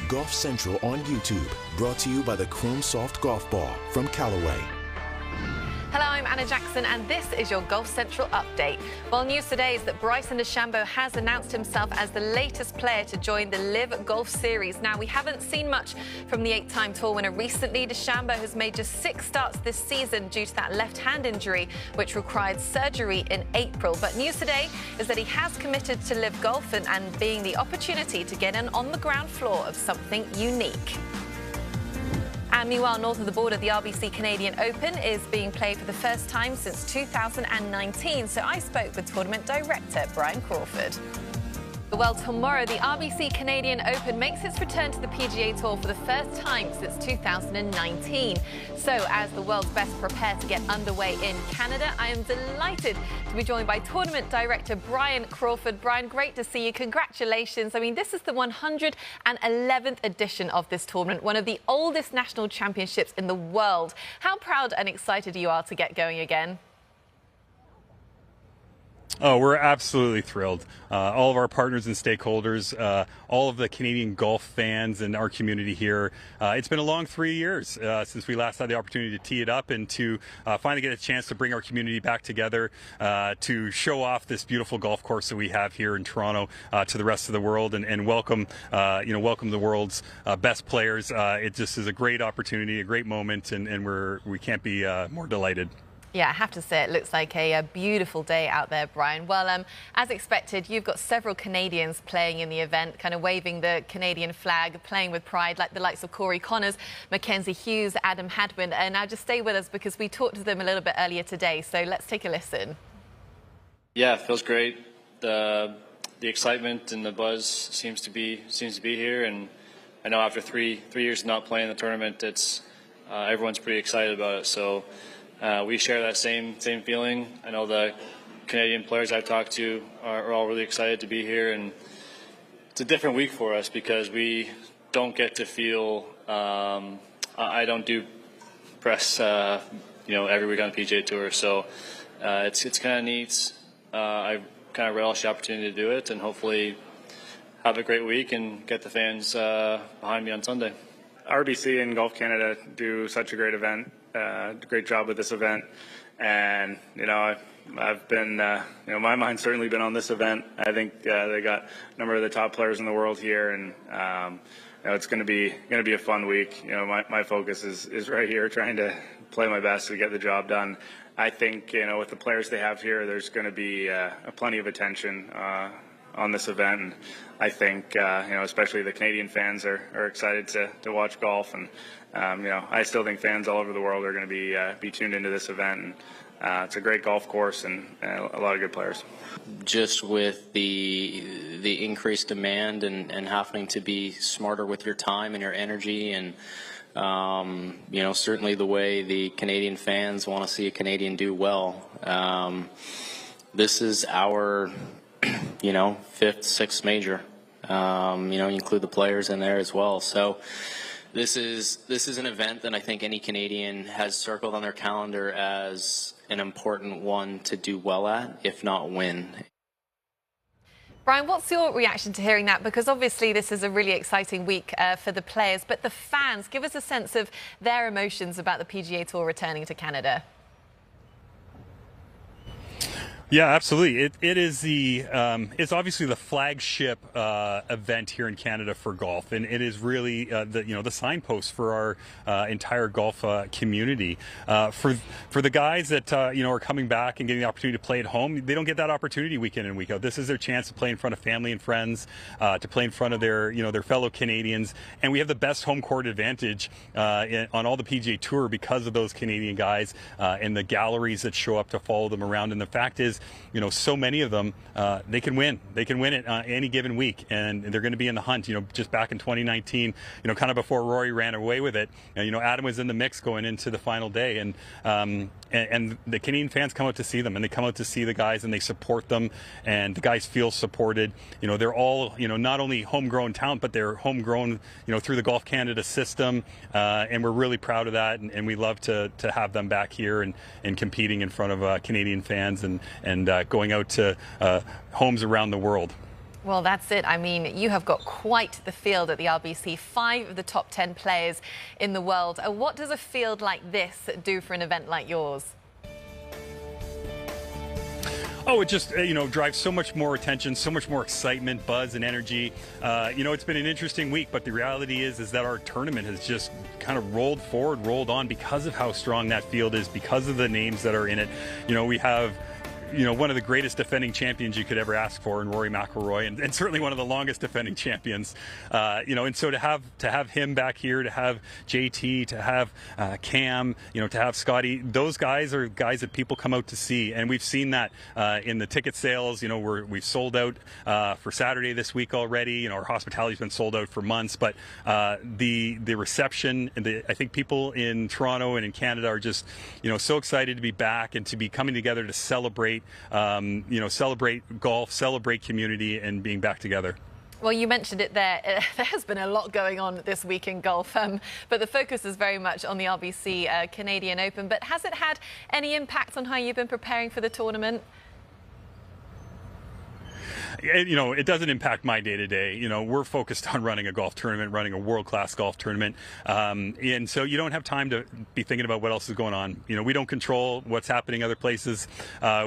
Golf Central on YouTube, brought to you by the Chrome Soft Golf Ball from Callaway. Hello, I'm Anna Jackson, and this is your Golf Central update. Well, news today is that Bryson DeChambeau has announced himself as the latest player to join the LIV Golf Series. Now, we haven't seen much from the 8-time tour winner recently. DeChambeau has made just 6 starts this season due to that left hand injury, which required surgery in April. But news today is that he has committed to LIV Golf and being the opportunity to get in on the ground floor of something unique. And meanwhile, north of the border, the RBC Canadian Open is being played for the first time since 2019. So I spoke with tournament director Brian Crawford. Well, tomorrow, the RBC Canadian Open makes its return to the PGA Tour for the first time since 2019. So as the world's best prepare to get underway in Canada, I am delighted to be joined by tournament director Brian Crawford. Brian, great to see you. Congratulations. I mean, this is the 111th edition of this tournament, one of the oldest national championships in the world. How proud and excited you are to get going again? Oh, we're absolutely thrilled. All of our partners and stakeholders, all of the Canadian golf fans and our community here. It's been a long 3 years since we last had the opportunity to tee it up and to finally get a chance to bring our community back together to show off this beautiful golf course that we have here in Toronto to the rest of the world and welcome, welcome the world's best players. It just is a great opportunity, a great moment, and we can't be more delighted. Yeah, I have to say it looks like a beautiful day out there, Brian. Well, as expected, you've got several Canadians playing in the event, kind of waving the Canadian flag, playing with pride, like the likes of Corey Connors, Mackenzie Hughes, Adam Hadwin. And now just stay with us because we talked to them a little bit earlier today. So let's take a listen. Yeah, it feels great. The excitement and the buzz seems to be here. And I know after three years of not playing the tournament, it's everyone's pretty excited about it. So. We share that same feeling. I know the Canadian players I've talked to are all really excited to be here, and it's a different week for us because we don't get to feel. I don't do press, every week on the PGA Tour, so it's kind of neat. I kind of relish the opportunity to do it, and hopefully have a great week and get the fans behind me on Sunday. RBC and Golf Canada do such a great event. Great job with this event, and I've been my mind's certainly been on this event. I think they got a number of the top players in the world here, and it's going to be a fun week. My focus is right here, trying to play my best to get the job done. I think with the players they have here, there's going to be plenty of attention on this event, and I think especially the Canadian fans are excited to watch golf, and I still think fans all over the world are going to be tuned into this event, and it's a great golf course and a lot of good players. Just with the increased demand and having to be smarter with your time and your energy, and certainly the way the Canadian fans want to see a Canadian do well. This is our 5th, 6th major. You include the players in there as well. So this is an event that I think any Canadian has circled on their calendar as an important one to do well at, if not win. Brian, what's your reaction to hearing that? Because obviously this is a really exciting week for the players, but the fans, give us a sense of their emotions about the PGA Tour returning to Canada. Yeah, absolutely. It is it's obviously the flagship event here in Canada for golf, and it is really the signpost for our entire golf community. For the guys that are coming back and getting the opportunity to play at home, they don't get that opportunity week in and week out. This is their chance to play in front of family and friends, to play in front of their fellow Canadians, and we have the best home court advantage on all the PGA Tour because of those Canadian guys and the galleries that show up to follow them around. And the fact is, so many of them, they can win. They can win it any given week, and they're going to be in the hunt. Just back in 2019, kind of before Rory ran away with it, Adam was in the mix going into the final day, and the Canadian fans come out to see them, and they come out to see the guys, and they support them, and the guys feel supported. They're all, not only homegrown talent, but they're homegrown, through the Golf Canada system, and we're really proud of that, and we love to have them back here and competing in front of Canadian fans and going out to homes around the world. Well, that's it. I mean, you have got quite the field at the RBC, 5 of the top 10 players in the world. What does a field like this do for an event like yours? Oh, it just, drives so much more attention, so much more excitement, buzz, and energy. It's been an interesting week, but the reality is that our tournament has just kind of rolled forward, rolled on because of how strong that field is, because of the names that are in it. We have one of the greatest defending champions you could ever ask for in Rory McIlroy, and certainly one of the longest defending champions. And so to have him back here, to have JT, to have Cam, to have Scotty, those guys are guys that people come out to see, and we've seen that in the ticket sales. We've sold out for Saturday this week already. Our hospitality's been sold out for months, but the reception and I think people in Toronto and in Canada are just so excited to be back and to be coming together to celebrate golf, celebrate community, and being back together. Well, you mentioned it there. There has been a lot going on this week in golf, but the focus is very much on the RBC Canadian Open. But has it had any impact on how you've been preparing for the tournament? It doesn't impact my day-to-day. We're focused on running a golf tournament, running a world-class golf tournament. And so you don't have time to be thinking about what else is going on. We don't control what's happening other places.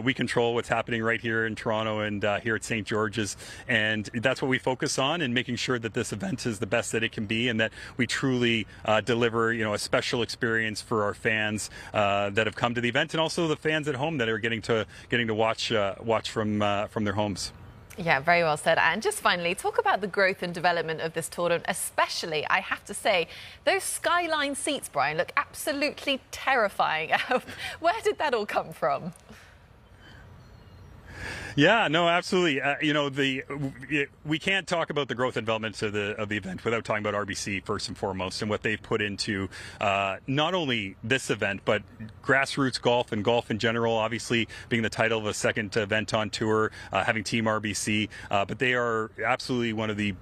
We control what's happening right here in Toronto and here at St. George's. And that's what we focus on, and making sure that this event is the best that it can be, and that we truly deliver, a special experience for our fans that have come to the event, and also the fans at home that are getting to watch from their homes. Yeah, very well said. And just finally, talk about the growth and development of this tournament, especially, I have to say, those skyline seats, Brian, look absolutely terrifying. Where did that all come from? Yeah, no, absolutely. We can't talk about the growth and development of the event without talking about RBC first and foremost, and what they've put into not only this event but grassroots golf and golf in general. Obviously, being the title of a second event on tour, having Team RBC, but they are absolutely one of the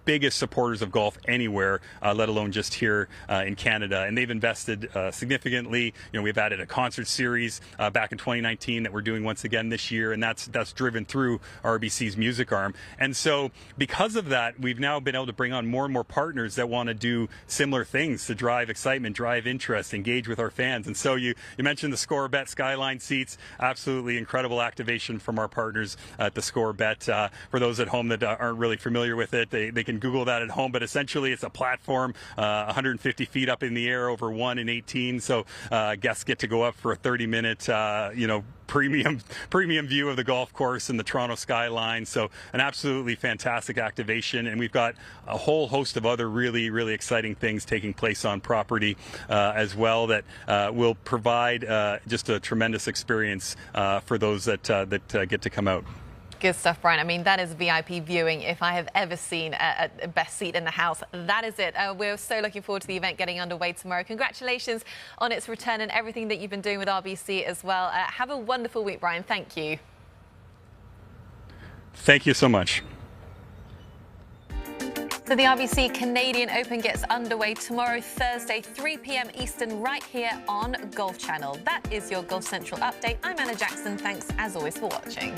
biggest supporters of golf anywhere, let alone just here in Canada. And they've invested significantly. We've added a concert series back in 2019 that we're doing once again this year, and that's driven through RBC's music arm. And so because of that, we've now been able to bring on more and more partners that want to do similar things to drive excitement, drive interest, engage with our fans. And so you mentioned the Score Bet Skyline seats. Absolutely incredible activation from our partners at the Score Bet. For those at home that aren't really familiar with it, they can Google that at home, but essentially it's a platform 150 feet up in the air over 1 and 18. So guests get to go up for a 30-minute, premium view of the golf course and the Toronto skyline. So an absolutely fantastic activation, and we've got a whole host of other really, really exciting things taking place on property as well that will provide just a tremendous experience for those that get to come out. Good stuff, Brian. I mean, that is VIP viewing if I have ever seen a best seat in the house. That is it. We're so looking forward to the event getting underway tomorrow. Congratulations on its return and everything that you've been doing with RBC as well. Have a wonderful week, Brian. Thank you. Thank you so much. So the RBC Canadian Open gets underway tomorrow, Thursday, 3 p.m. Eastern, right here on Golf Channel. That is your Golf Central update. I'm Anna Jackson. Thanks, as always, for watching.